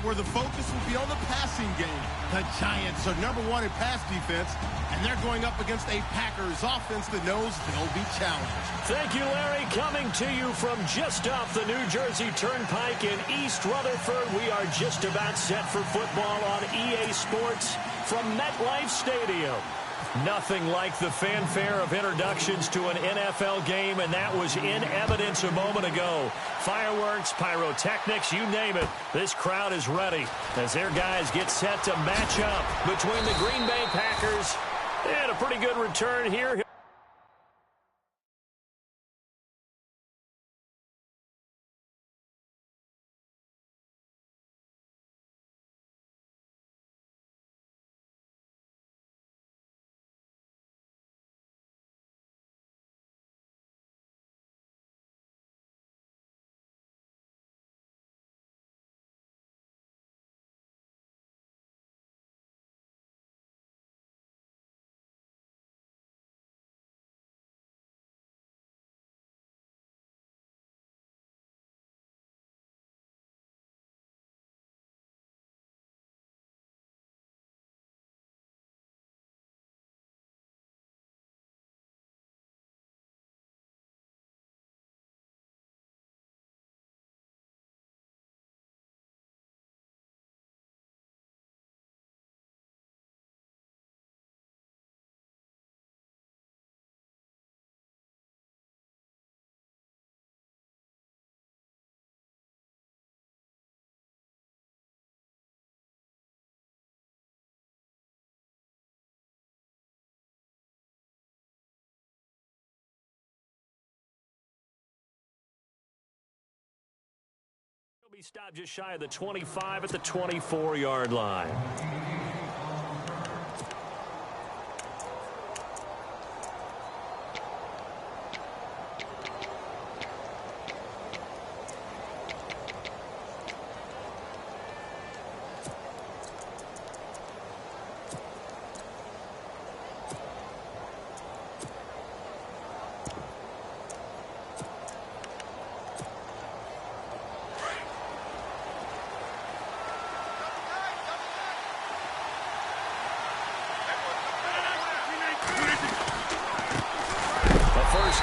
where the focus will be on the passing game. The Giants are #1 in pass defense, and they're going up against a Packers offense that knows they'll be challenged. Thank you, Larry. Coming to you from just off the New Jersey Turnpike in East Rutherford, we are just about set for football on EA Sports from MetLife Stadium. Nothing like the fanfare of introductions to an NFL game, and that was in evidence a moment ago. Fireworks, pyrotechnics, you name it. This crowd is ready as their guys get set to match up between the Green Bay Packers and a pretty good return here. He'll be stopped just shy of the 25 at the 24-yard line.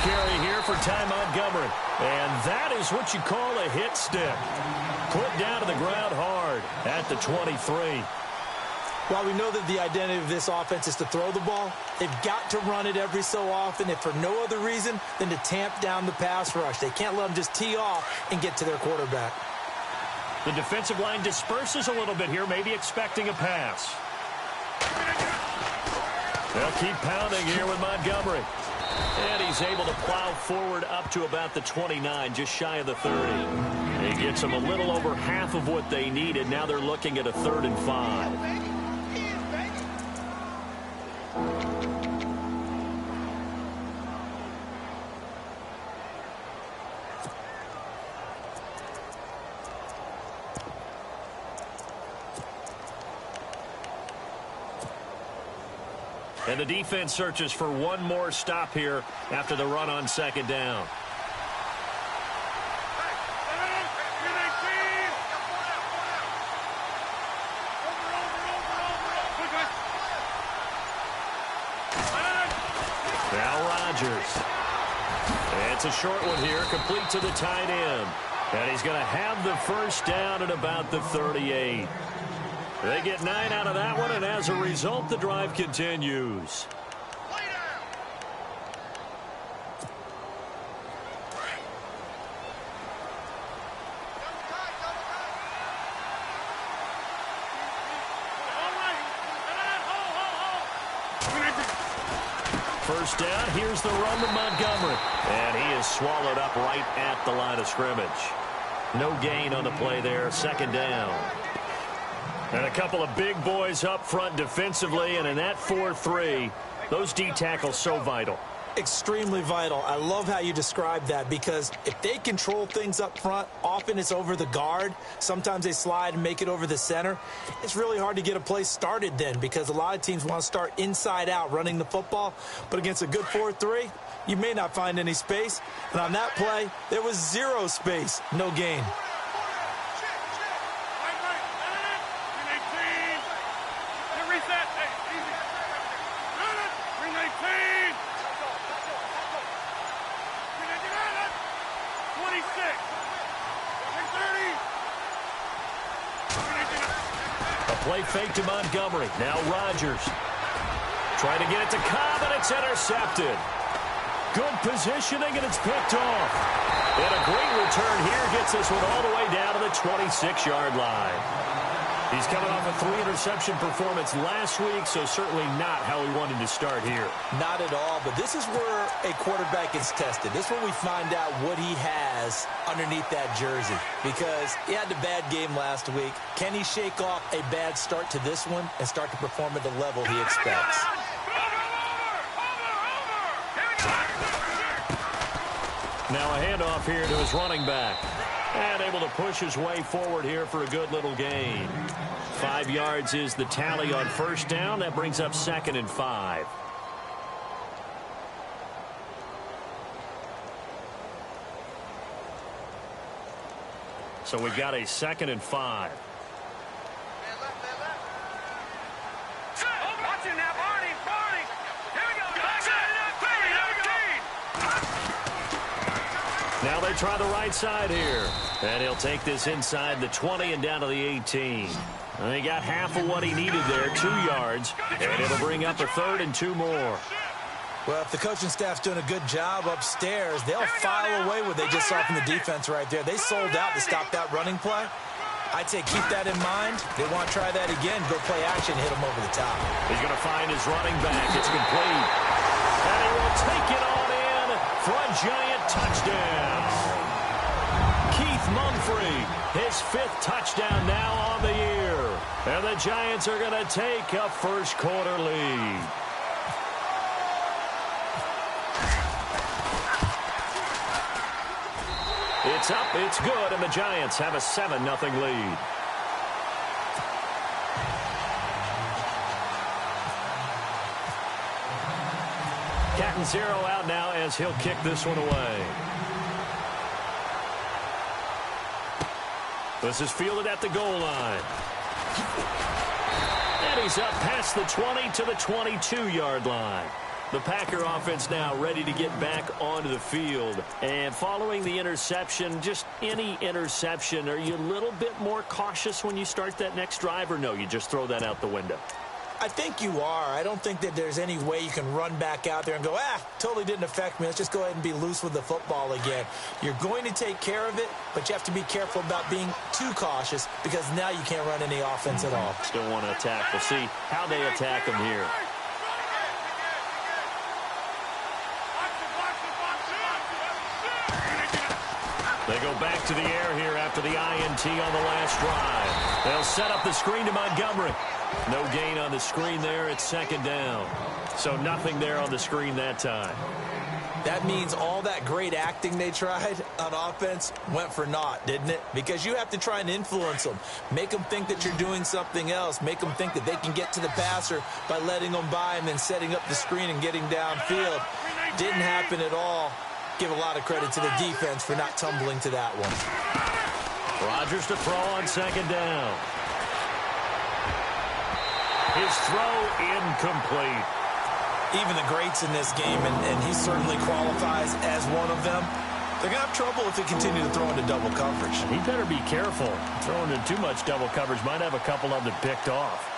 Carry here for Ty Montgomery. And that is what you call a hit stick. Put down to the ground hard at the 23. While we know that the identity of this offense is to throw the ball, they've got to run it every so often, if for no other reason than to tamp down the pass rush. They can't let them just tee off and get to their quarterback. The defensive line disperses a little bit here, maybe expecting a pass. They'll keep pounding here with Montgomery. And he's able to plow forward up to about the 29, just shy of the 30. He gets them a little over half of what they needed. Now they're looking at a 3rd and 5. And the defense searches for one more stop here after the run on 2nd down. Now Rodgers. It's a short one here, complete to the tight end. And he's going to have the first down at about the 38. They get 9 out of that one, and as a result, the drive continues. First down, here's the run to Montgomery. And he is swallowed up right at the line of scrimmage. No gain on the play there, 2nd down. And a couple of big boys up front defensively, and in that 4-3, those D tackles so vital. Extremely vital. I love how you described that, because if they control things up front, often it's over the guard. Sometimes they slide and make it over the center. It's really hard to get a play started then, because a lot of teams want to start inside out running the football. But against a good 4-3, you may not find any space. And on that play, there was 0 space, no gain. Play fake to Montgomery. Now Rodgers. Trying to get it to Cobb, and it's intercepted. Good positioning, and it's picked off. And a great return here gets this one all the way down to the 26-yard line. He's coming off a 3-interception performance last week, so certainly not how he wanted to start here. Not at all, but this is where a quarterback is tested. This is where we find out what he has underneath that jersey, because he had a bad game last week. Can he shake off a bad start to this one and start to perform at the level he expects? Now a handoff here to his running back. And able to push his way forward here for a good little gain. 5 yards is the tally on first down. That brings up 2nd and 5. So we've got a 2nd and 5. Now they try the right side here. And he'll take this inside the 20 and down to the 18. And he got half of what he needed there, 2 yards. And it'll bring up a 3rd and 2 more. Well, if the coaching staff's doing a good job upstairs, they'll file away what they just saw from the defense right there. They sold out to stop that running play. I'd say keep that in mind. They want to try that again, go play action, hit them over the top. He's going to find his running back. It's complete. And he will take it on in for a giant touchdown. Keith Mumphrey, his 5th touchdown now on the year. And the Giants are going to take a first-quarter lead. It's up, it's good, and the Giants have a 7-0 lead. Catanzaro out now as he'll kick this one away. This is fielded at the goal line. And he's up past the 20 to the 22-yard line. The Packer offense now ready to get back onto the field. And following the interception, just any interception, are you a little bit more cautious when you start that next drive, or no, you just throw that out the window? I think you are. I don't think that there's any way you can run back out there and go, totally didn't affect me. Let's just go ahead and be loose with the football again. You're going to take care of it, but you have to be careful about being too cautious, because now you can't run any offense at all. Still want to attack. We'll see how they attack them here. They go back to the air here after the INT on the last drive. They'll set up the screen to Montgomery. No gain on the screen there. It's 2nd down. So nothing there on the screen that time. That means all that great acting they tried on offense went for naught, didn't it? Because you have to try and influence them. Make them think that you're doing something else. Make them think that they can get to the passer by letting them by and then setting up the screen and getting downfield. Didn't happen at all. Give a lot of credit to the defense for not tumbling to that one. Rodgers to throw on 2nd down. His throw incomplete. Even the greats in this game, and he certainly qualifies as one of them, they're going to have trouble if they continue to throw into double coverage. He better be careful. Throwing into too much double coverage might have a couple of them picked off.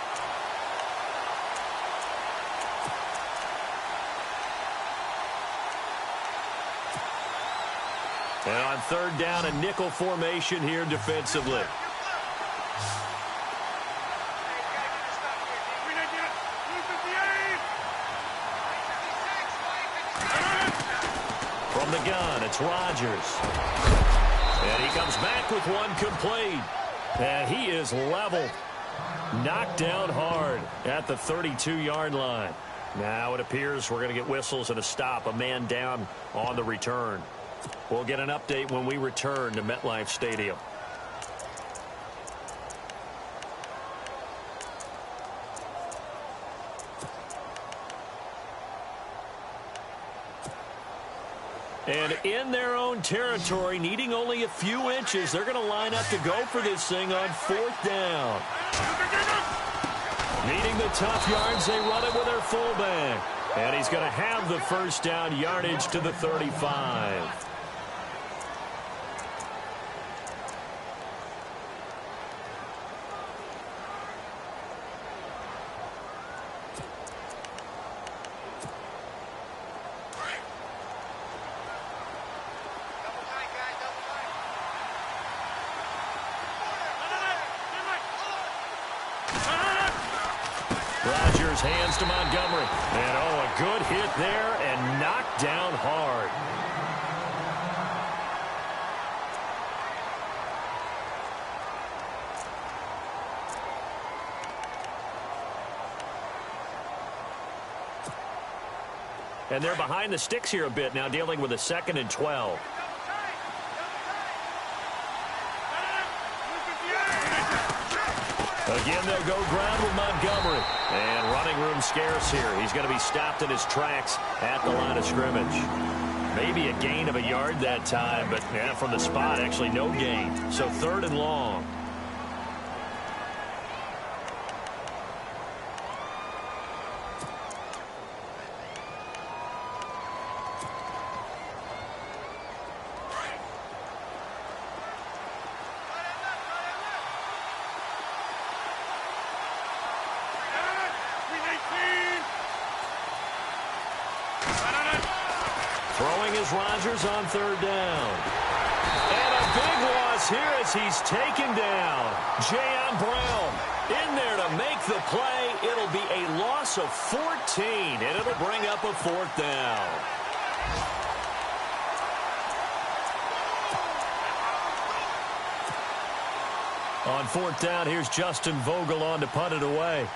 And on 3rd down, a nickel formation here defensively. From the gun, it's Rodgers. And he comes back with one complete. And he is leveled. Knocked down hard at the 32-yard line. Now it appears we're going to get whistles and a stop. A man down on the return. We'll get an update when we return to MetLife Stadium. And in their own territory, needing only a few inches, they're going to line up to go for this thing on 4th down. Needing the tough yards, they run it with their fullback. And he's going to have the first down yardage to the 35. Rodgers hands to Montgomery. And, a good hit there and knocked down hard. And they're behind the sticks here a bit now, dealing with a 2nd and 12. Again, they'll go ground with Montgomery. And running room scarce here. He's going to be stopped in his tracks at the line of scrimmage. Maybe a gain of a yard that time, but from the spot, actually no gain. So 3rd and long. Throwing is Rodgers on 3rd down. And a big loss here as he's taken down. Jayon Brown in there to make the play. It'll be a loss of 14, and it'll bring up a 4th down. On 4th down, here's Justin Vogel on to punt it away.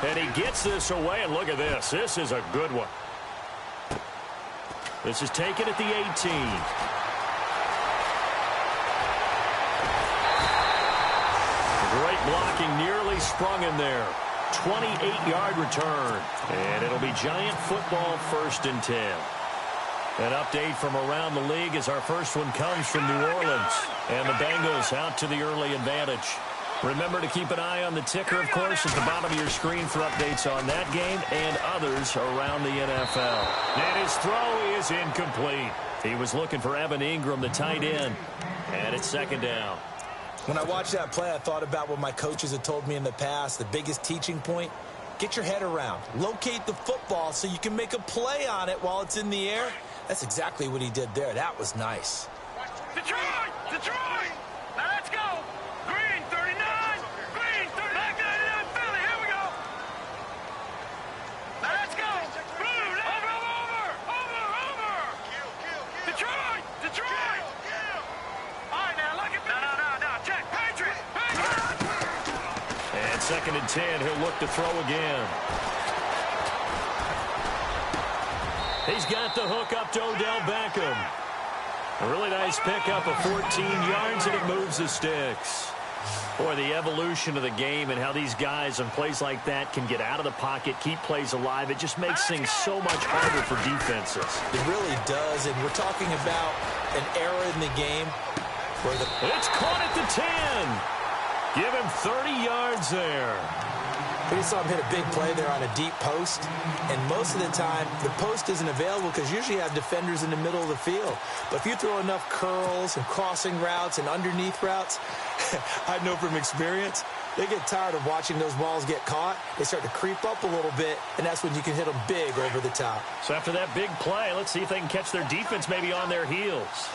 And he gets this away, and look at this. This is a good one. This is taken at the 18. Great blocking, nearly sprung in there. 28-yard return. And it'll be Giant football 1st and 10. An update from around the league as our first one comes from New Orleans. And the Bengals out to the early advantage. Remember to keep an eye on the ticker, of course, at the bottom of your screen for updates on that game and others around the NFL. And his throw is incomplete. He was looking for Evan Ingram, the tight end. And it's 2nd down. When I watched that play, I thought about what my coaches had told me in the past. The biggest teaching point, get your head around. Locate the football so you can make a play on it while it's in the air. That's exactly what he did there. That was nice. Detroit! Detroit! Now let's go! Green, 39! Green, 39, Philly, here we go! Now let's go! Blue, over! Detroit! Detroit! All right, now look at me! No, check! Patriot! And 2nd and 10, he'll look to throw again. He's got the hook up to Odell Beckham. A really nice pickup of 14 yards, and it moves the sticks. Boy, the evolution of the game and how these guys on plays like that can get out of the pocket, keep plays alive, it just makes things so much harder for defenses. It really does, and we're talking about an era in the game where It's caught at the 10. Give him 30 yards there. We saw him hit a big play there on a deep post, and most of the time the post isn't available because usually you have defenders in the middle of the field. But if you throw enough curls and crossing routes and underneath routes, I know from experience, they get tired of watching those balls get caught. They start to creep up a little bit, and that's when you can hit them big over the top. So after that big play, let's see if they can catch their defense maybe on their heels.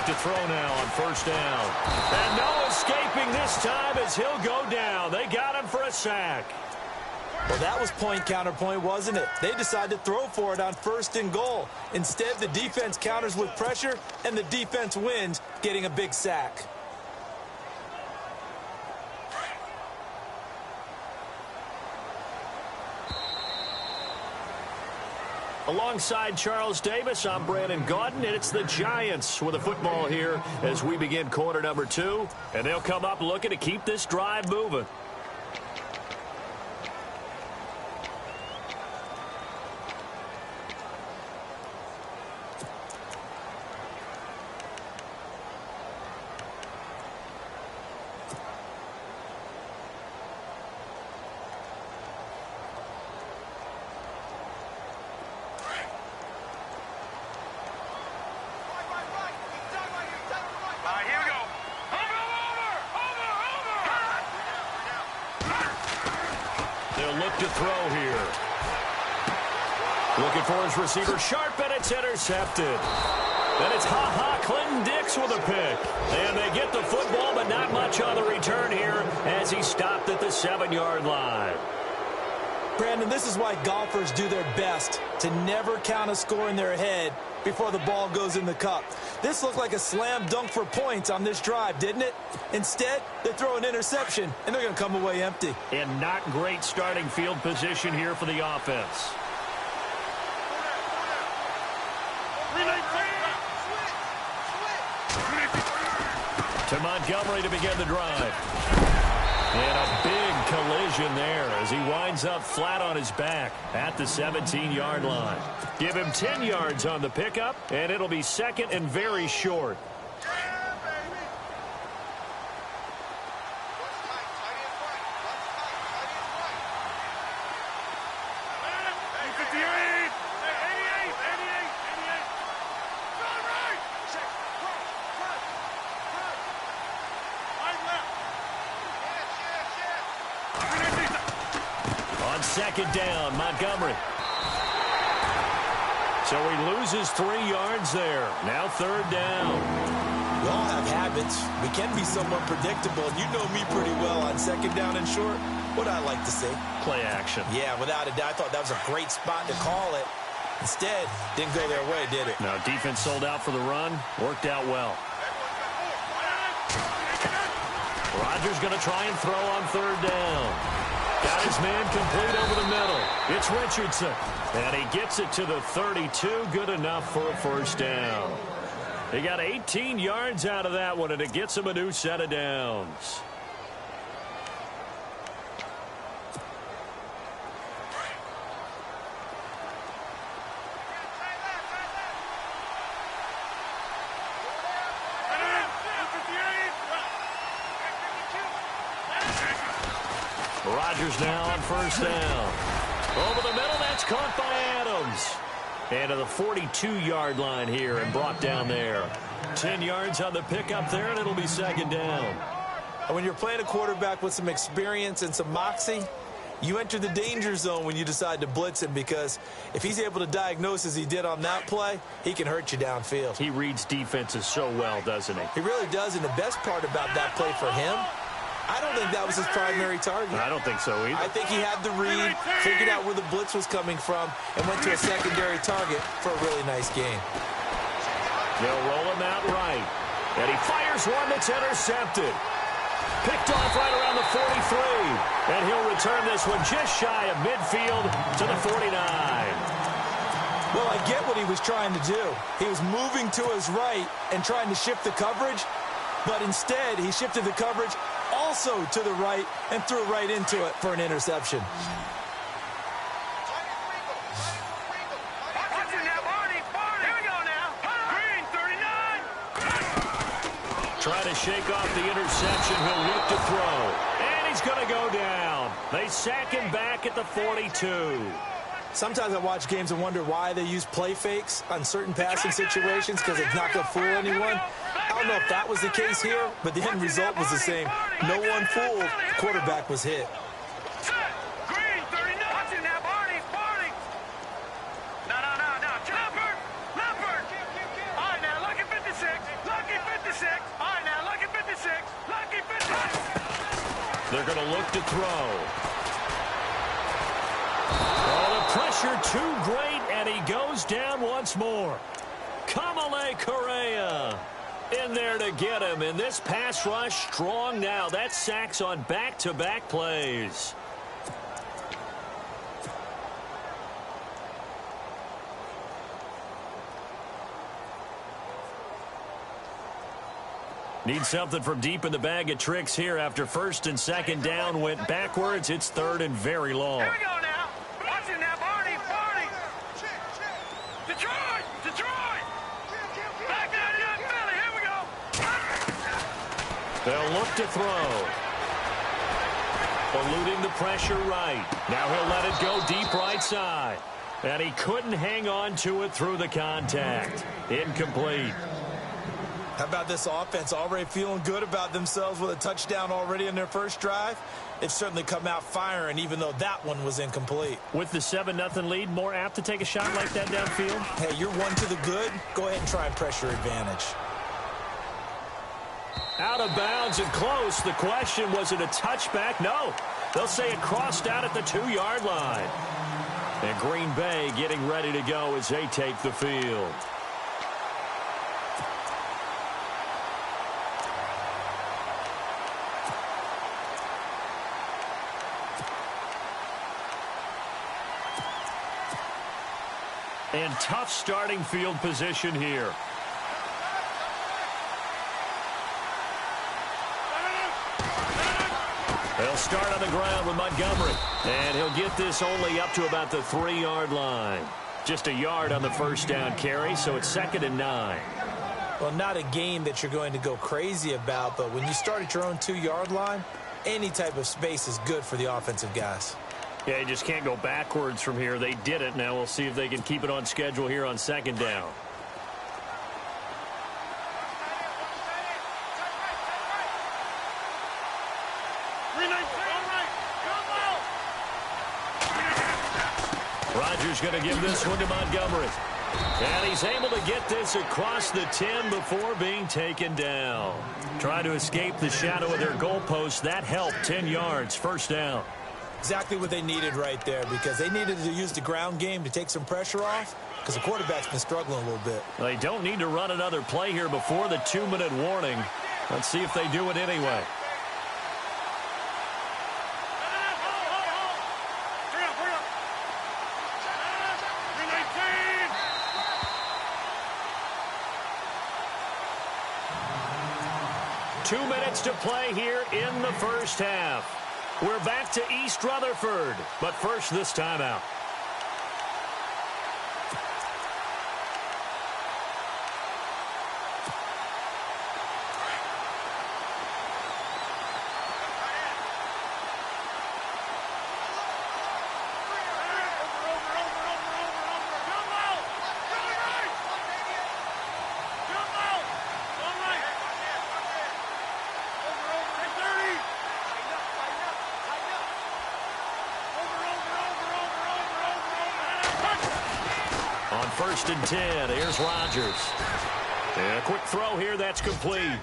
To throw now on 1st down. And no escaping this time as he'll go down. They got him for a sack. Well, that was point counterpoint, wasn't it? They decided to throw for it on 1st and goal. Instead, the defense counters with pressure, and the defense wins, getting a big sack. Alongside Charles Davis, I'm Brandon Gaudin, and it's the Giants with the football here as we begin quarter number 2. And they'll come up looking to keep this drive moving. Here we go. look to throw here. Looking for his receiver sharp, and it's intercepted. And it's Clinton Dix with a pick. And they get the football, but not much on the return here as he stopped at the 7-yard line. Brandon, this is why golfers do their best to never count a score in their head before the ball goes in the cup. This looked like a slam dunk for points on this drive, didn't it? Instead, they throw an interception, and they're going to come away empty. And not great starting field position here for the offense. To Montgomery to begin the drive. And a big collision there as he winds up flat on his back at the 17-yard line. Give him 10 yards on the pickup, and it'll be second and very short. Second down, Montgomery. So he loses 3 yards there. Now third down. We all have habits. We can be somewhat predictable, and you know me pretty well on second down and short. What I like to say? Play action. Yeah, without a doubt. I thought that was a great spot to call it. Instead, didn't go their way, did it? No, defense sold out for the run. Worked out well. Rodgers going to try and throw on third down. Got his man complete over the middle. It's Richardson. And he gets it to the 32. Good enough for a first down. He got 18 yards out of that one, and it gets him a new set of downs. Rodgers now on first down. Over the middle, that's caught by Adams. And to the 42-yard line here and brought down there. 10 yards on the pickup there, and it'll be second down. And when you're playing a quarterback with some experience and some moxie, you enter the danger zone when you decide to blitz him, because if he's able to diagnose as he did on that play, he can hurt you downfield. He reads defenses so well, doesn't he? He really does, and the best part about that play for him, I don't think that was his primary target. I don't think so either. I think he had the read, figured out where the blitz was coming from, and went to a secondary target for a really nice gain. They'll roll him out right. And he fires one that's intercepted. Picked off right around the 43. And he'll return this one just shy of midfield to the 49. Well, I get what he was trying to do. He was moving to his right and trying to shift the coverage, but instead he shifted the coverage also to the right and threw right into it for an interception. Trying to shake off the interception. He'll look to throw. And he's going to go down. They sack him back at the 42. Sometimes I watch games and wonder why they use play fakes on certain passing situations, because it's not going to fool anyone. I don't know if that was the case here, but the end result was the same. No one fooled. The quarterback was hit. They're going to look to throw. Oh, the pressure too great, and he goes down once more. Kamale Correa in there to get him, and this pass rush strong now. That's sacks on back-to-back plays. Need something from deep in the bag of tricks here after first and second down went backwards. It's third and very long. Here we go now. Watch it now, Barney. Detroit. Back out of Philly. Here we go. They'll look to throw. Eluding the pressure right. Now he'll let it go deep right side. And he couldn't hang on to it through the contact. Incomplete. How about this offense already feeling good about themselves with a touchdown already in their first drive? They've certainly come out firing, even though that one was incomplete. With the 7-0 lead, more apt to take a shot like that downfield? Hey, you're one to the good. Go ahead and try and pressure advantage. Out of bounds and close. The question, was it a touchback? No. They'll say it crossed out at the 2-yard line. And Green Bay getting ready to go as they take the field. And tough starting field position here. They'll start on the ground with Montgomery. And he'll get this only up to about the 3-yard line. Just a yard on the first down carry, so it's 2nd and 9. Well, not a game that you're going to go crazy about, but when you start at your own 2-yard line, any type of space is good for the offensive guys. Yeah, you just can't go backwards from here. They did it. Now we'll see if they can keep it on schedule here on 2nd down. Rodgers going to give this one to Montgomery. And he's able to get this across the 10 before being taken down. Trying to escape the shadow of their goalpost. That helped. 10 yards, first down. Exactly what they needed right there, because they needed to use the ground game to take some pressure off, because the quarterback's been struggling a little bit. They don't need to run another play here before the 2-minute warning. Let's see if they do it anyway. Two minutes to play here in the first half. We're back to East Rutherford, but first this timeout. On 1st and 10, here's Rodgers. And a quick throw here, that's complete.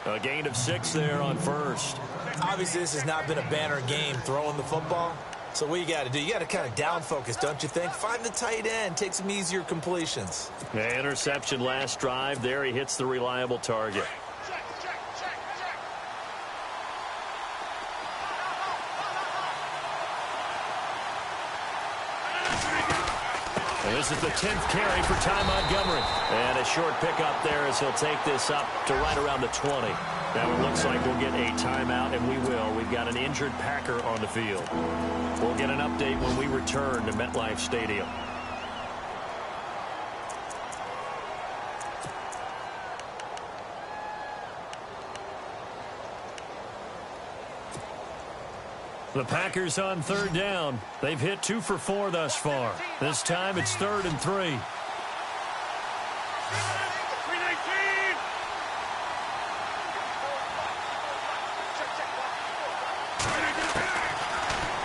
A gain of 6 there on first. Obviously, this has not been a banner game throwing the football. So what you got to do, you got to kind of down focus, don't you think? Find the tight end, take some easier completions. Yeah, interception last drive. There he hits the reliable target. And this is the 10th carry for Ty Montgomery. And a short pickup there as he'll take this up to right around the 20. Now it looks like we'll get a timeout, and we will. We've got an injured Packer on the field. We'll get an update when we return to MetLife Stadium. The Packers on 3rd down. They've hit 2 for 4 thus far. This time it's 3rd and 3.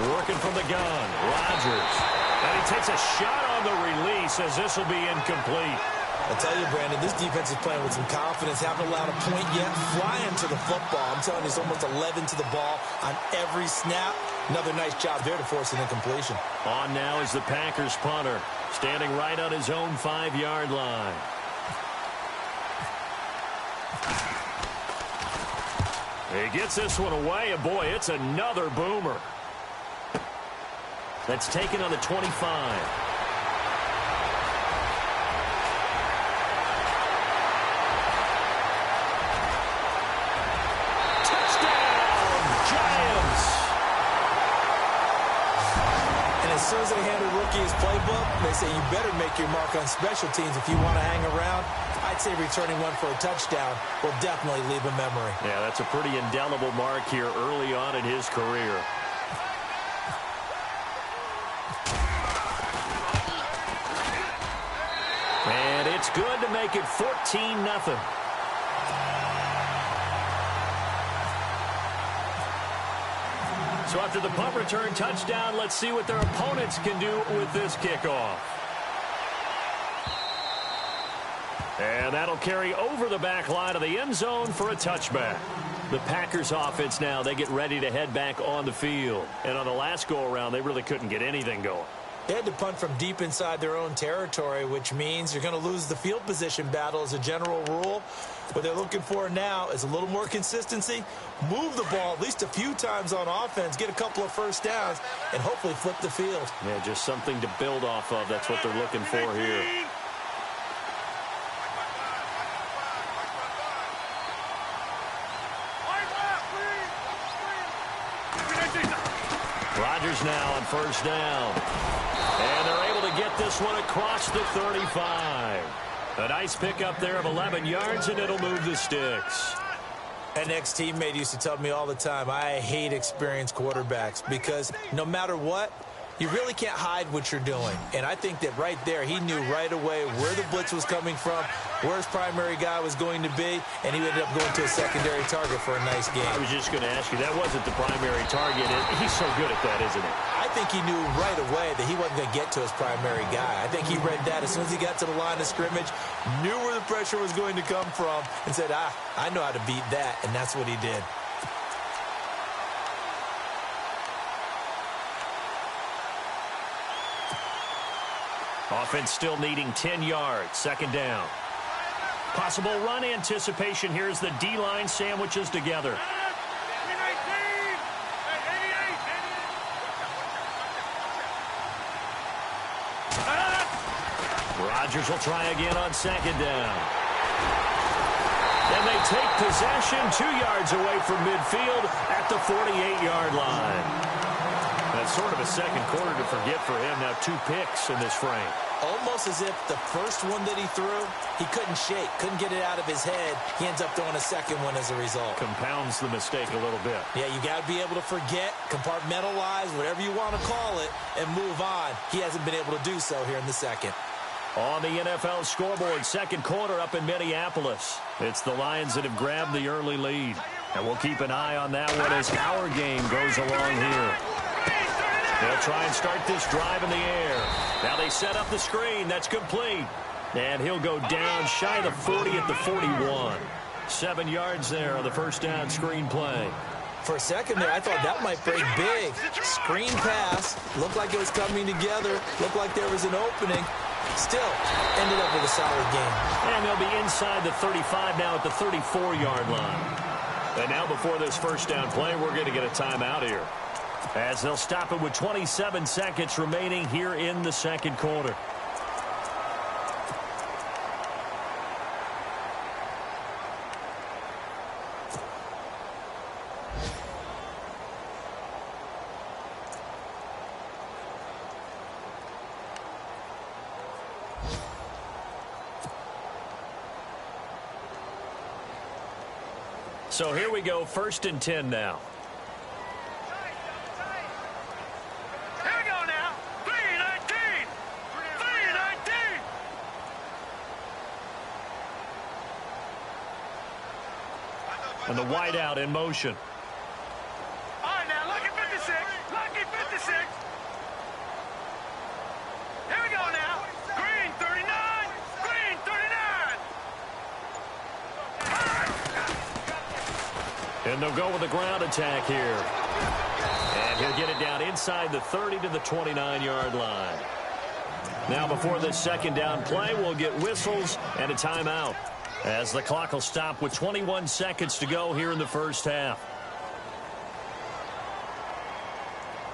Working from the gun, Rodgers. And he takes a shot on the release as this will be incomplete. I tell you, Brandon, this defense is playing with some confidence. Haven't allowed a point yet. Flying to the football. I'm telling you, it's almost 11 to the ball on every snap. Another nice job there to force an incompletion. On now is the Packers punter, standing right on his own 5-yard line. He gets this one away, and boy, it's another boomer. That's taken on the 25. As soon as they hand a rookie his playbook, they say you better make your mark on special teams if you want to hang around. I'd say returning one for a touchdown will definitely leave a memory. Yeah, that's a pretty indelible mark here early on in his career. And it's good to make it 14-0. So after the punt return touchdown, let's see what their opponents can do with this kickoff. And that'll carry over the back line of the end zone for a touchback. The Packers offense now, they get ready to head back on the field. And on the last go-around, they really couldn't get anything going. They had to punt from deep inside their own territory, which means you're going to lose the field position battle as a general rule. What they're looking for now is a little more consistency, move the ball at least a few times on offense, get a couple of first downs, and hopefully flip the field. Yeah, just something to build off of. That's what they're looking for here. Rodgers now on first down. And they're able to get this one across the 35. A nice pickup there of 11 yards, and it'll move the sticks. An ex-teammate used to tell me all the time, I hate experienced quarterbacks because no matter what, you really can't hide what you're doing. And I think that right there, he knew right away where the blitz was coming from, where his primary guy was going to be, and he ended up going to a secondary target for a nice game. I was just going to ask you, that wasn't the primary target. He's so good at that, isn't he? I think he knew right away that he wasn't going to get to his primary guy. I think he read that as soon as he got to the line of scrimmage, knew where the pressure was going to come from, and said, I know how to beat that, and that's what he did. Offense still needing 10 yards. Second down. Possible run anticipation. Here's the D-line sandwiches together. Rodgers will try again on second down. And they take possession 2 yards away from midfield at the 48-yard line. That's sort of a second quarter to forget for him. Now 2 picks in this frame. Almost as if the first one that he threw, he couldn't shake, couldn't get it out of his head. He ends up throwing a second one as a result. Compounds the mistake a little bit. Yeah, you got to be able to forget, compartmentalize, whatever you want to call it, and move on. He hasn't been able to do so here in the second. On the NFL scoreboard, second quarter up in Minneapolis. It's the Lions that have grabbed the early lead. And we'll keep an eye on that one as our game goes along here. They'll try and start this drive in the air. Now they set up the screen. That's complete. And he'll go down shy of the 40 at the 41. 7 yards there on the first down screen play. For a second there, I thought that might break big. Screen pass. Looked like it was coming together. Looked like there was an opening. Still ended up with a solid game. And they'll be inside the 35 now at the 34-yard line. And now before this first down play, we're going to get a timeout here, as they'll stop it with 27 seconds remaining here in the second quarter. So here we go, 1st and 10 now. And the wideout in motion. All right, now, lucky 56. Lucky 56. Here we go now. Green 39. Green 39. And they'll go with the ground attack here. And he'll get it down inside the 30 to the 29-yard line. Now before this second down play, we'll get whistles and a timeout, as the clock will stop with 21 seconds to go here in the first half.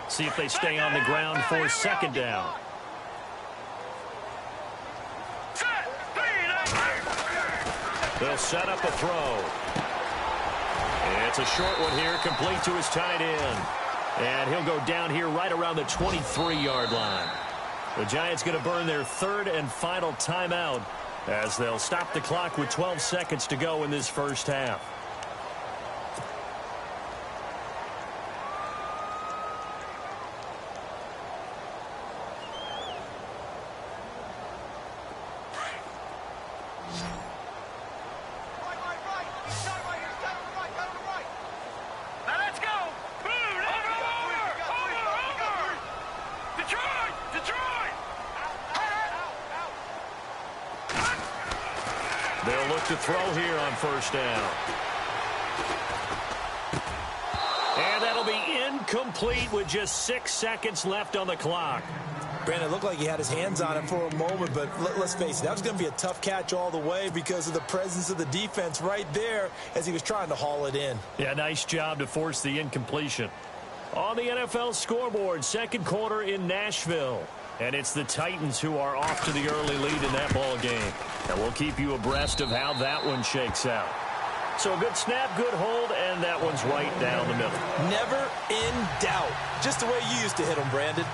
See if they stay on the ground for second down. They'll set up a throw. It's a short one here, complete to his tight end. And he'll go down here right around the 23-yard line. The Giants going to burn their third and final timeout, as they'll stop the clock with 12 seconds to go in this first half. Now let's go. Boom, over, over. to throw here on first down. And that'll be incomplete with just 6 seconds left on the clock. Brandon, it looked like he had his hands on it for a moment, but let's face it, that was going to be a tough catch all the way because of the presence of the defense right there as he was trying to haul it in. Yeah, nice job to force the incompletion. On the NFL scoreboard, second quarter in Nashville. And it's the Titans who are off to the early lead in that ball game. And we'll keep you abreast of how that one shakes out. So a good snap, good hold, and that one's right down the middle. Never in doubt. Just the way you used to hit them, Brandon.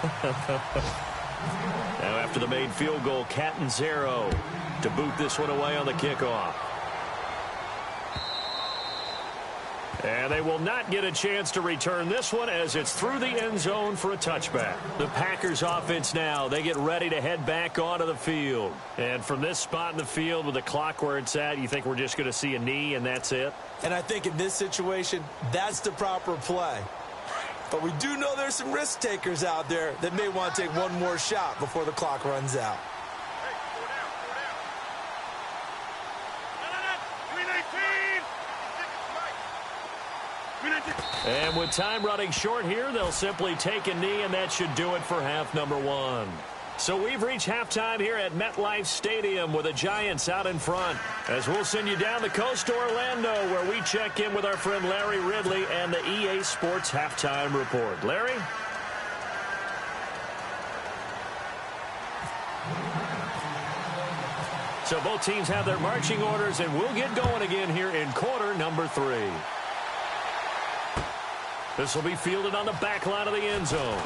Now after the made field goal, Catanzaro to boot this one away on the kickoff. And they will not get a chance to return this one as it's through the end zone for a touchback. The Packers offense now, they get ready to head back onto the field. And from this spot in the field with the clock where it's at, you think we're just going to see a knee and that's it? And I think in this situation, that's the proper play. But we do know there's some risk takers out there that may want to take one more shot before the clock runs out. And with time running short here, they'll simply take a knee, and that should do it for half number one. So we've reached halftime here at MetLife Stadium with the Giants out in front. As we'll send you down the coast to Orlando, where we check in with our friend Larry Ridley and the EA Sports Halftime Report. Larry? So both teams have their marching orders, and we'll get going again here in quarter number 3. This will be fielded on the back line of the end zone.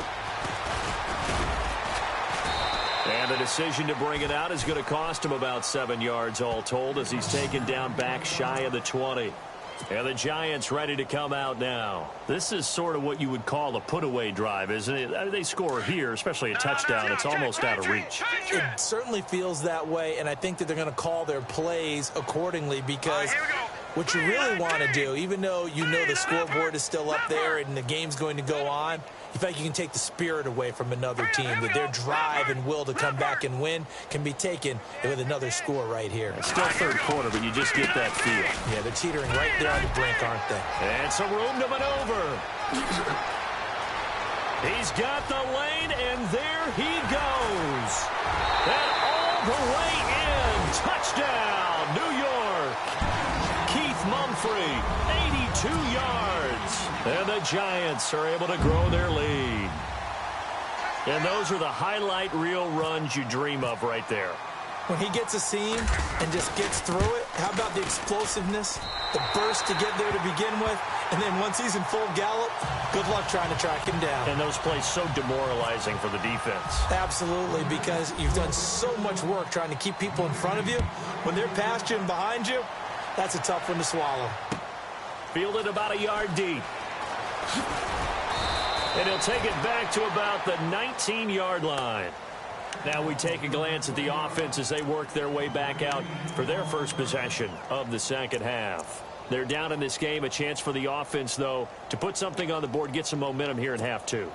And the decision to bring it out is going to cost him about 7 yards all told as he's taken down back shy of the 20. And the Giants ready to come out now. This is sort of what you would call a put-away drive, isn't it? I mean, they score here, especially a touchdown. It's almost out of reach. It certainly feels that way, and I think that they're going to call their plays accordingly because what you really want to do, even though you know the scoreboard is still up there and the game's going to go on, you feel like you can take the spirit away from another team, that their drive and will to come back and win can be taken with another score right here. It's still third quarter, but you just get that feel. Yeah, they're teetering right there on the brink, aren't they? And some room to maneuver. He's got the lane, and there he goes. And all the way in. Touchdown, New York. Keith Mumphrey, 82 yards. And the Giants are able to grow their lead. And those are the highlight reel runs you dream of right there. When he gets a seam and just gets through it, how about the explosiveness, the burst to get there to begin with, and then once he's in full gallop, good luck trying to track him down. And those plays so demoralizing for the defense. Absolutely, because you've done so much work trying to keep people in front of you. When they're past you and behind you, that's a tough one to swallow. Fielded about a yard deep. And he'll take it back to about the 19-yard line. Now we take a glance at the offense as they work their way back out for their first possession of the second half. They're down in this game. A chance for the offense, though, to put something on the board, get some momentum here in half 2.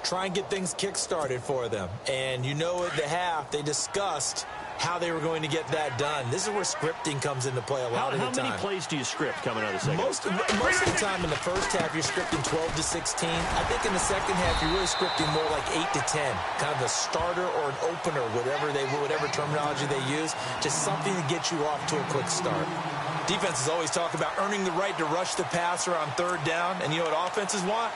Try and get things kick-started for them. And you know at the half, they discussed how they were going to get that done. This is where scripting comes into play a lot of the time. How many plays do you script coming out of the second? Most of the time in the first half, you're scripting 12 to 16. I think in the second half, you're really scripting more like 8 to 10. Kind of a starter or an opener, whatever terminology they use. Just something to get you off to a quick start. Defenses always talk about earning the right to rush the passer on third down. And you know what offenses want?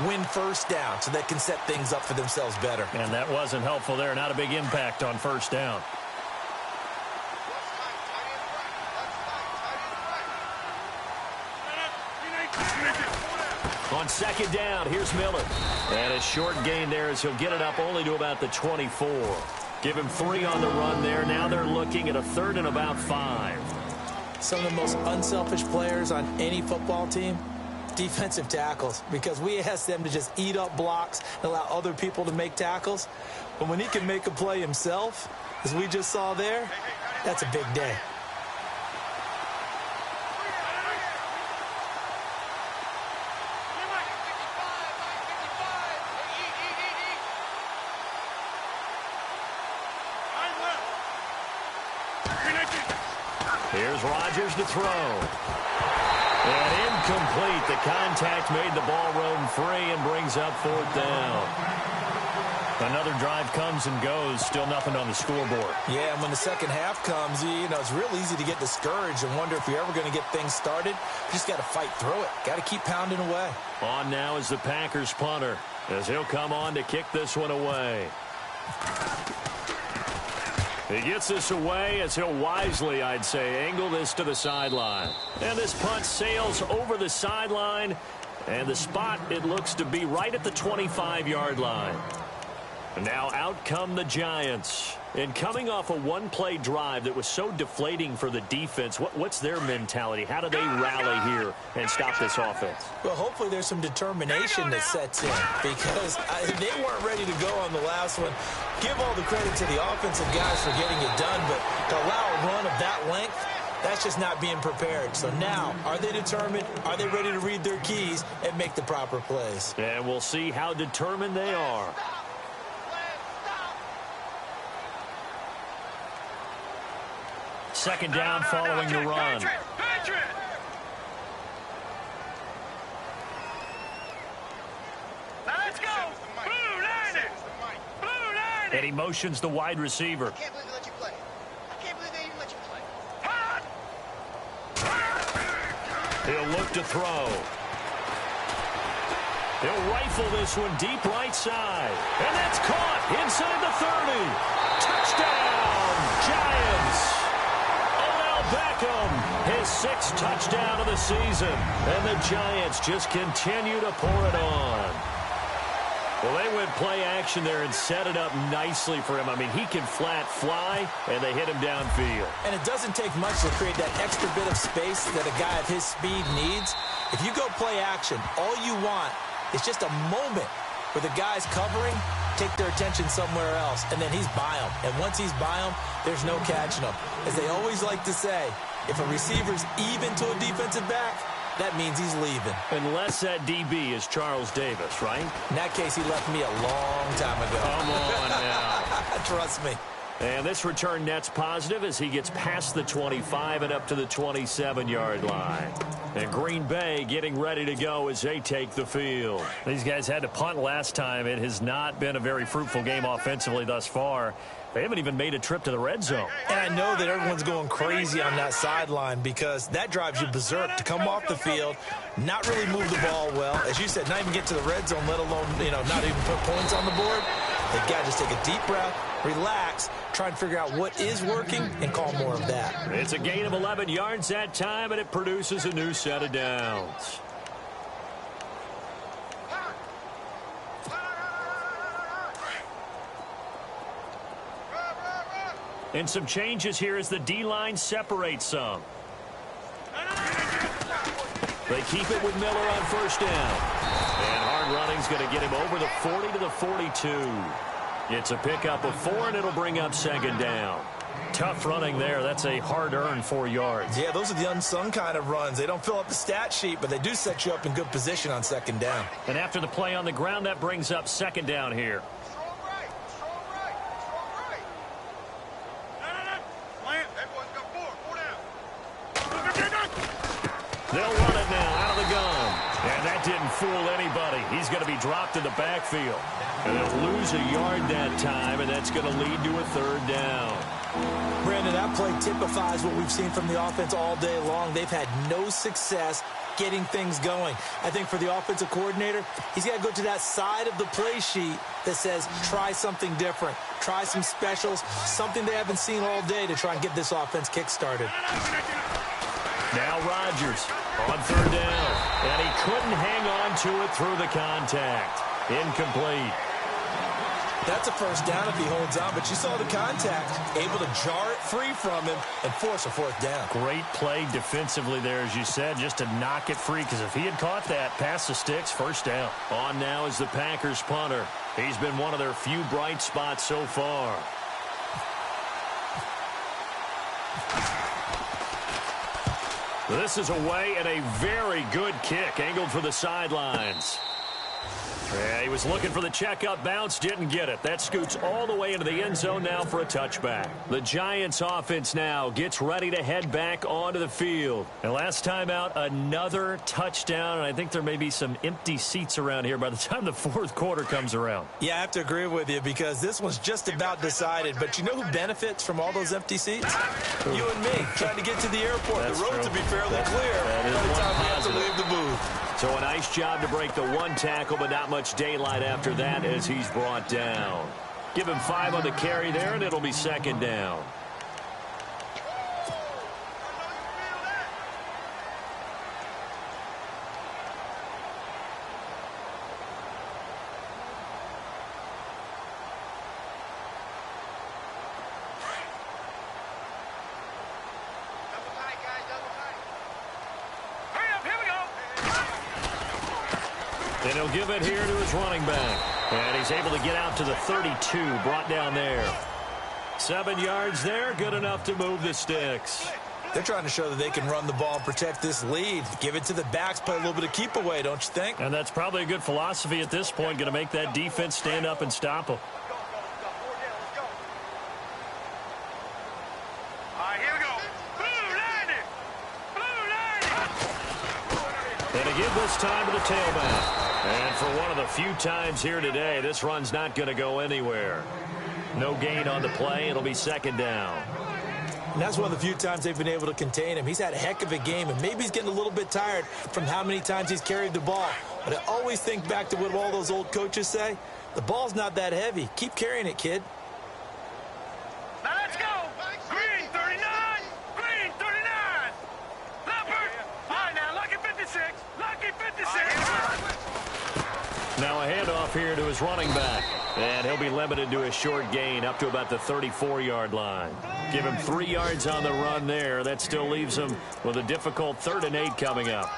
Win first down so they can set things up for themselves better. And that wasn't helpful there. Not a big impact on first down. On second down, here's Miller. And a short gain there as he'll get it up only to about the 24. Give him 3 on the run there. Now they're looking at a third and about 5. Some of the most unselfish players on any football team, defensive tackles, because we ask them to just eat up blocks and allow other people to make tackles. But when he can make a play himself, as we just saw there, that's a big day. Here's Rodgers to throw. And incomplete. The contact made the ball roam free and brings up 4th down. Another drive comes and goes. Still nothing on the scoreboard. Yeah, and when the second half comes, it's real easy to get discouraged and wonder if you're ever going to get things started. You just got to fight through it. Got to keep pounding away. On now is the Packers punter, as he'll come on to kick this one away. He gets this away as he'll wisely, I'd say, angle this to the sideline. And this punt sails over the sideline. And the spot, it looks to be right at the 25-yard line. And now out come the Giants. And coming off a one-play drive that was so deflating for the defense, what's their mentality? How do they rally here and stop this offense? Well, hopefully there's some determination that sets in, because they weren't ready to go on the last one. Give all the credit to the offensive guys for getting it done, but to allow a run of that length, that's just not being prepared. So now, are they determined? Are they ready to read their keys and make the proper plays? And we'll see how determined they are. Second down following the run. Let's go. Blue line it. Blue line it. And he motions the wide receiver. I can't believe they let you play. I can't believe they even let you play. He'll look to throw. He'll rifle this one deep right side. And that's caught inside the 30. Touchdown, Giants. Beckham, his 6th touchdown of the season. And the Giants just continue to pour it on. Well, they went play action there and set it up nicely for him. I mean, he can flat fly, and they hit him downfield. And it doesn't take much to create that extra bit of space that a guy of his speed needs. If you go play action, all you want is just a moment where the guy's covering, take their attention somewhere else, and then he's by him. And once he's by him, there's no catching him. As they always like to say, if a receiver's even to a defensive back, that means he's leaving. Unless that DB is Charles Davis, right? In that case, he left me a long time ago. Come on now. Trust me. And this return net's positive as he gets past the 25 and up to the 27-yard line. And Green Bay getting ready to go as they take the field. These guys had to punt last time. It has not been a very fruitful game offensively thus far. They haven't even made a trip to the red zone. And I know that everyone's going crazy on that sideline because that drives you berserk to come off the field, not really move the ball well. As you said, not even get to the red zone, let alone, not even put points on the board. They've got to just take a deep breath, relax, try and figure out what is working, and call more of that. It's a gain of 11 yards that time, and it produces a new set of downs. And some changes here as the D-line separates some. They keep it with Miller on first down. And hard running's going to get him over the 40 to the 42. It's a pickup of 4, and it'll bring up second down. Tough running there. That's a hard-earned 4 yards. Yeah, those are the unsung kind of runs. They don't fill up the stat sheet, but they do set you up in good position on second down. And after the play on the ground, that brings up second down here. They'll run it now out of the gun. And that didn't fool anybody. He's going to be dropped in the backfield. And they'll lose a yard that time, and that's going to lead to a third down. Brandon, that play typifies what we've seen from the offense all day long. They've had no success getting things going. I think for the offensive coordinator, he's got to go to that side of the play sheet that says try something different, try some specials, something they haven't seen all day to try and get this offense kick-started. Now Rodgers on third down, and he couldn't hang on to it through the contact. Incomplete. That's a first down if he holds on, but you saw the contact, able to jar it free from him and force a fourth down. Great play defensively there, as you said, just to knock it free, because if he had caught that, past the sticks, first down. On now is the Packers punter. He's been one of their few bright spots so far. This is away and a very good kick, angled for the sidelines. Yeah, he was looking for the checkup bounce, didn't get it. That scoots all the way into the end zone now for a touchback. The Giants offense now gets ready to head back onto the field. And last time out, another touchdown, and I think there may be some empty seats around here by the time the fourth quarter comes around. Yeah, I have to agree with you because this one's just about decided. But you know who benefits from all those empty seats? You and me, trying to get to the airport. That's the roads true. will be fairly clear by the time we have to leave the booth. So a nice job to break the one tackle, but not much daylight after that as he's brought down. Give him 5 on the carry there, and it'll be second down. And he'll give it here to his running back. And he's able to get out to the 32, brought down there. 7 yards there, good enough to move the sticks. They're trying to show that they can run the ball and protect this lead. Give it to the backs, play a little bit of keep away, don't you think? And that's probably a good philosophy at this point, going to make that defense stand up and stop them. And to give this time to the tailback. And for one of the few times here today, this run's not going to go anywhere. No gain on the play. It'll be second down. And that's one of the few times they've been able to contain him. He's had a heck of a game, and maybe he's getting a little bit tired from how many times he's carried the ball. But I always think back to what all those old coaches say. The ball's not that heavy. Keep carrying it, kid. Now let's go. Green 39. Green 39. Leopard. All right, now Lucky 56. Lucky 56. Now a handoff here to his running back. And he'll be limited to a short gain up to about the 34-yard line. Give him 3 yards on the run there. That still leaves him with a difficult 3rd and 8 coming up.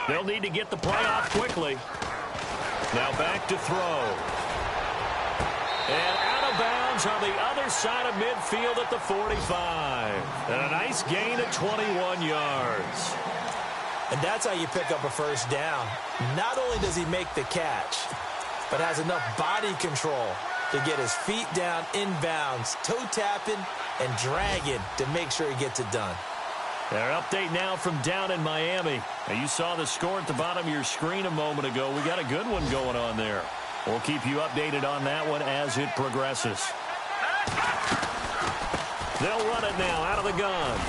They'll need to get the play off quickly. Now back to throw. And out of bounds on the other side of midfield at the 45. And a nice gain of 21 yards. And that's how you pick up a first down. Not only does he make the catch, but has enough body control to get his feet down inbounds, toe tapping and dragging to make sure he gets it done. Our update now from down in Miami. Now you saw the score at the bottom of your screen a moment ago. We got a good one going on there. We'll keep you updated on that one as it progresses. They'll run it now out of the gun.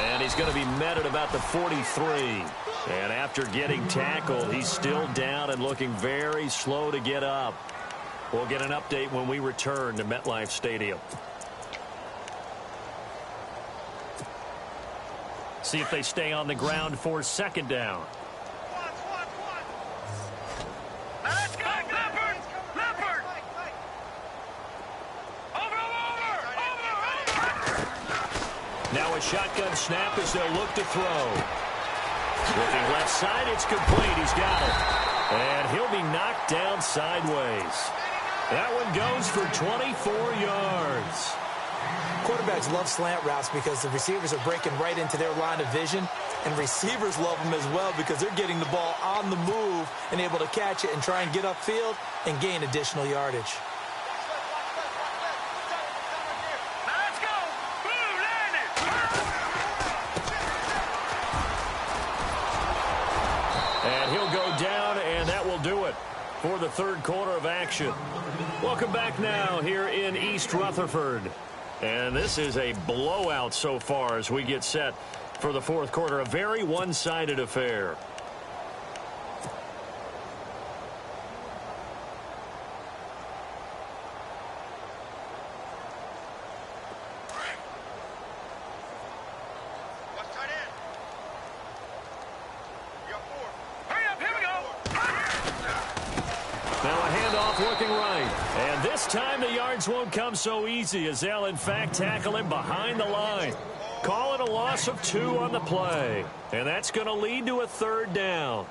And he's going to be met at about the 43. And after getting tackled, he's still down and looking very slow to get up. We'll get an update when we return to MetLife Stadium. See if they stay on the ground for second down. Let's go, Leopard! Leopard! Over! Now a shotgun snap as they'll look to throw. Looking left side, it's complete. He's got it. And he'll be knocked down sideways. That one goes for 24 yards. Quarterbacks love slant routes because the receivers are breaking right into their line of vision, and receivers love them as well because they're getting the ball on the move and able to catch it and try and get upfield and gain additional yardage. Let's go! Blue landed! And he'll go down, and that will do it for the third quarter of action. Welcome back now here in East Rutherford. And this is a blowout so far as we get set for the fourth quarter. A very one-sided affair. looking right. And this time the yards won't come so easy as they'll, in fact, tackle him behind the line. Call it a loss of 2 on the play. And that's going to lead to a 3rd down.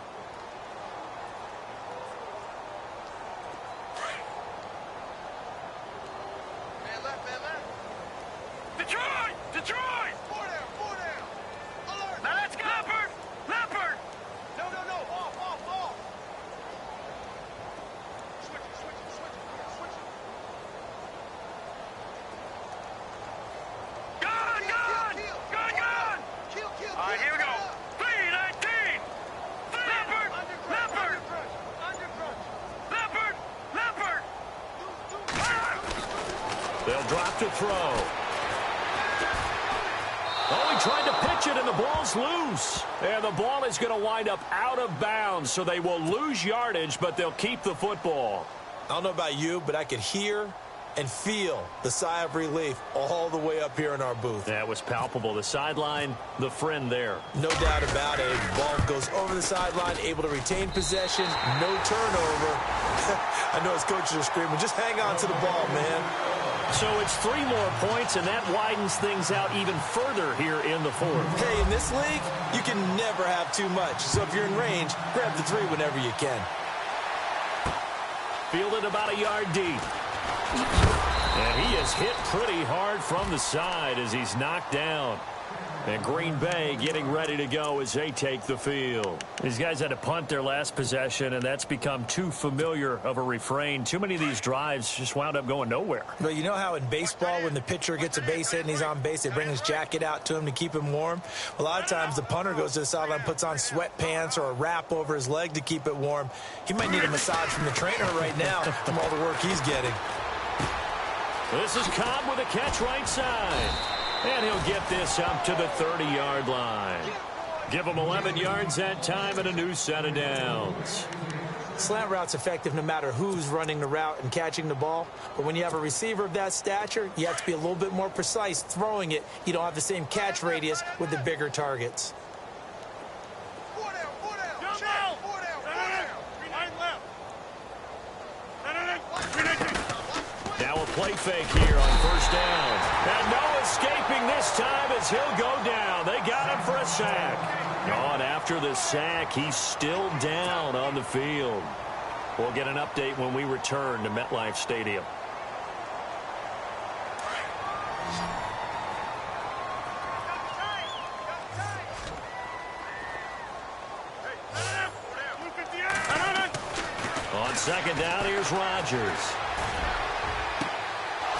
Detroit! Detroit! 4 down, 4 down. Alert. Now let's go! Leopard! Leopard! No. Off. Switch it. Gun! Kill. All right, here we go. 319! Leopard! Leopard! Leopard! They'll drop to throw. Oh, he tried to pitch it, and the ball's loose. And the ball is going to wind up out of bounds, so they will lose yardage, but they'll keep the football. I don't know about you, but I could hear and feel the sigh of relief all the way up here in our booth. That was palpable. The sideline, the friend there. No doubt about it. Ball goes over the sideline, able to retain possession, no turnover. I know his coaches are screaming, just hang on to the ball, man. So it's 3 more points, and that widens things out even further here in the 4th. Hey, in this league, you can never have too much. So if you're in range, grab the 3 whenever you can. Fielded about a yard deep. And he is hit pretty hard from the side as he's knocked down. And Green Bay getting ready to go as they take the field. These guys had to punt their last possession, and that's become too familiar of a refrain. Too many of these drives just wound up going nowhere. But you know how in baseball, when the pitcher gets a base hit and he's on base, they bring his jacket out to him to keep him warm? A lot of times the punter goes to the sideline, puts on sweatpants or a wrap over his leg to keep it warm. He might need a massage from the trainer right now from all the work he's getting. This is Cobb with a catch right side. And he'll get this up to the 30-yard line. Give him 11 yards that time and a new set of downs. Slant route's effective no matter who's running the route and catching the ball. But when you have a receiver of that stature, you have to be a little bit more precise throwing it. You don't have the same catch radius with the bigger targets. 4 down. Jump Check. out. 4 down. Line left. Now a play fake here on 1st down. And no escaping this time as he'll go down. They got him for a sack. On after the sack, he's still down on the field. We'll get an update when we return to MetLife Stadium. On 2nd down, here's Rodgers.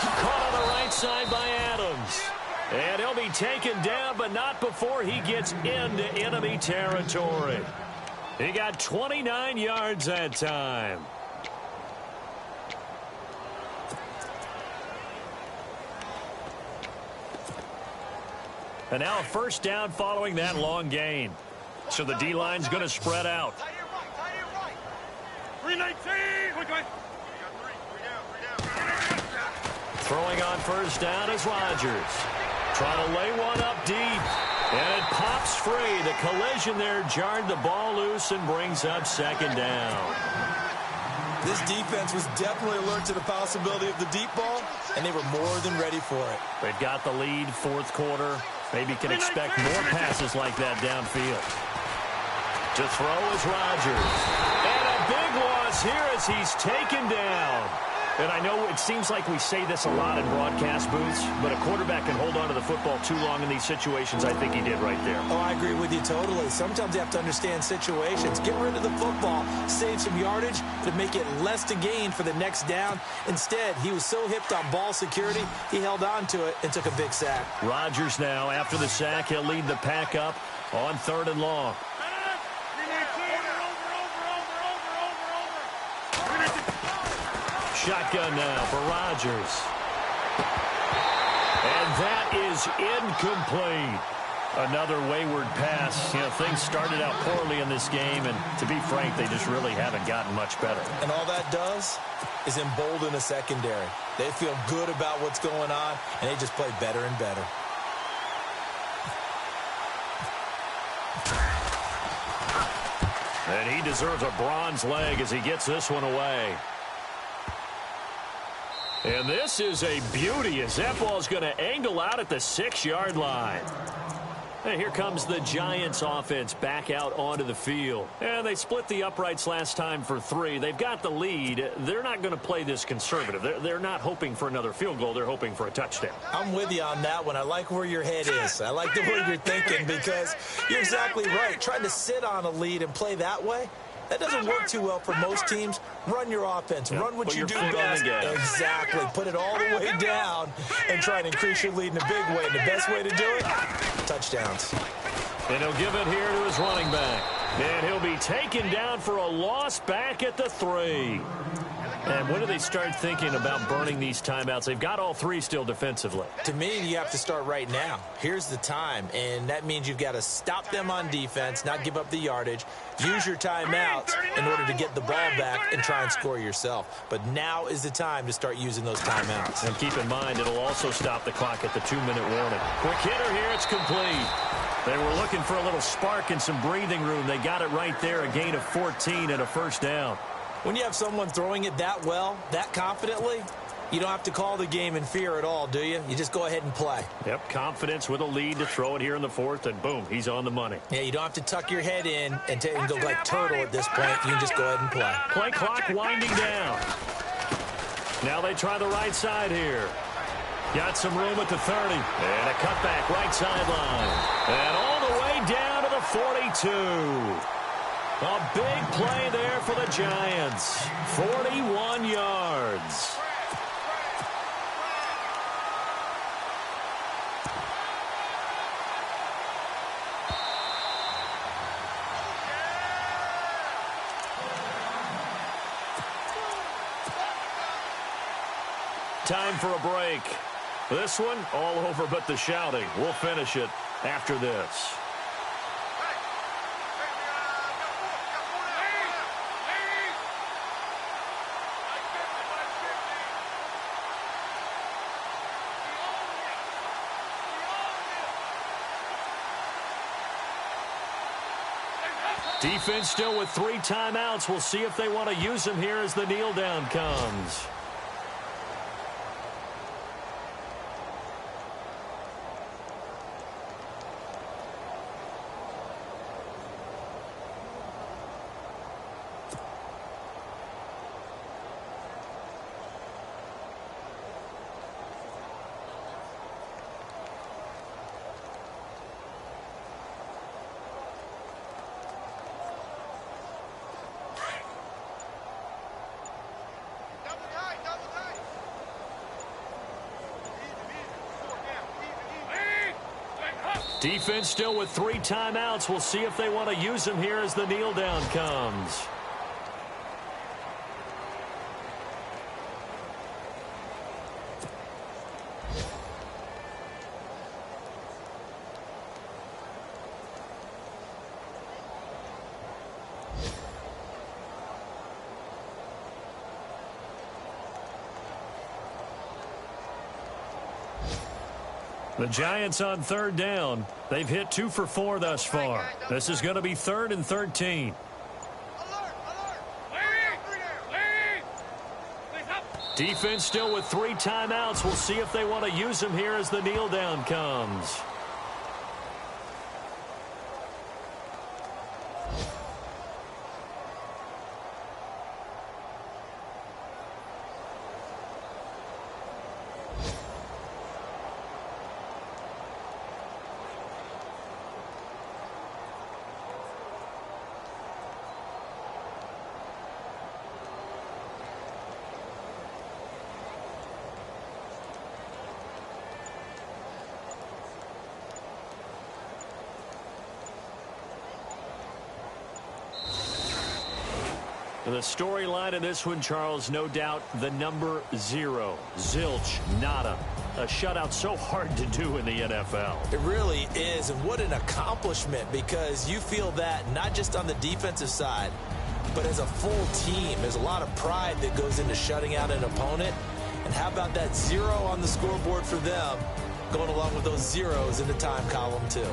Caught on the right side by Adams. And he'll be taken down, but not before he gets into enemy territory. He got 29 yards that time. And now a 1st down following that long gain. So the D-line's going to spread out. Tight end right. 319. We're going. Throwing on 1st down is Rodgers. Trying to lay one up deep. And it pops free. The collision there jarred the ball loose and brings up 2nd down. This defense was definitely alert to the possibility of the deep ball, and they were more than ready for it. They've got the lead, 4th quarter. Maybe can expect more passes like that downfield. To throw is Rodgers. And a big loss here as he's taken down. And I know it seems like we say this a lot in broadcast booths, but a quarterback can hold on to the football too long in these situations. I think he did right there. Oh, I agree with you totally. Sometimes you have to understand situations. Get rid of the football, save some yardage to make it less to gain for the next down. Instead, he was so hipped on ball security, he held on to it and took a big sack. Rodgers now, after the sack, he'll lead the pack up on 3rd and long. Shotgun now for Rodgers. And that is incomplete. Another wayward pass. You know, things started out poorly in this game, and to be frank, they just really haven't gotten much better. And all that does is embolden a secondary. They feel good about what's going on, and they just play better and better. And he deserves a bronze leg as he gets this one away. And this is a beauty as that ball's going to angle out at the 6-yard line. And here comes the Giants offense back out onto the field. And they split the uprights last time for 3. They've got the lead. They're not going to play this conservative. They're not hoping for another field goal. They're hoping for a touchdown. I'm with you on that one. I like where your head is. I like the way you're thinking because you're exactly right. Trying to sit on a lead and play that way, that doesn't work too well for most teams. Run your offense. Run what you do best. Exactly. Put it all the way down and try and increase your lead in a big way. And the best way to do it, touchdowns. And he'll give it here to his running back. And he'll be taken down for a loss back at the 3. And when do they start thinking about burning these timeouts? They've got all 3 still defensively. To me, you have to start right now. Here's the time, and that means you've got to stop them on defense, not give up the yardage, use your timeouts in order to get the ball back and try and score yourself. But now is the time to start using those timeouts. And keep in mind, it'll also stop the clock at the 2-minute warning. Quick hitter here, it's complete. They were looking for a little spark and some breathing room. They got it right there, a gain of 14 and a first down. When you have someone throwing it that well, that confidently, you don't have to call the game in fear at all, do you? You just go ahead and play. Yep, confidence with a lead to throw it here in the 4th, and boom, he's on the money. Yeah, you don't have to tuck your head in and go like turtle at this point. You can just go ahead and play. Play clock winding down. Now they try the right side here. Got some room at the 30. And a cutback right sideline. And all the way down to the 42. A big play there for the Giants. 41 yards. Time for a break. This one all over but the shouting. We'll finish it after this. Defense still with 3 timeouts. We'll see if they want to use them here as the kneel down comes. Defense still with 3 timeouts. We'll see if they want to use them here as the kneel down comes. The Giants on 3rd down. They've hit 2 for 4 thus far. This is going to be 3rd and 13. Defense still with 3 timeouts. We'll see if they want to use them here as the kneel down comes. The storyline of this one, Charles, no doubt the number 0. Zilch, nada. A shutout so hard to do in the NFL. It really is, and what an accomplishment, because you feel that not just on the defensive side, but as a full team. There's a lot of pride that goes into shutting out an opponent. And how about that 0 on the scoreboard for them, going along with those zeros in the time column, too.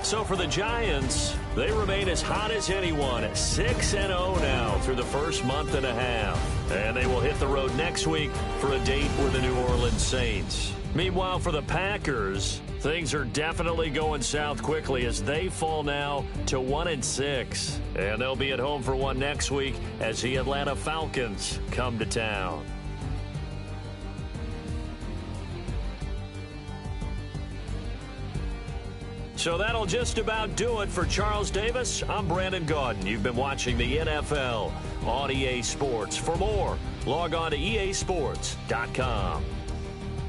So for the Giants, they remain as hot as anyone at 6-0 now through the first month and a half. And they will hit the road next week for a date with the New Orleans Saints. Meanwhile, for the Packers, things are definitely going south quickly as they fall now to 1-6. And they'll be at home for one next week as the Atlanta Falcons come to town. So that'll just about do it for Charles Davis. I'm Brandon Gaudin. You've been watching the NFL on EA Sports. For more, log on to easports.com.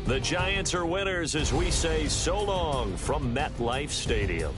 The Giants are winners as we say so long from MetLife Stadium.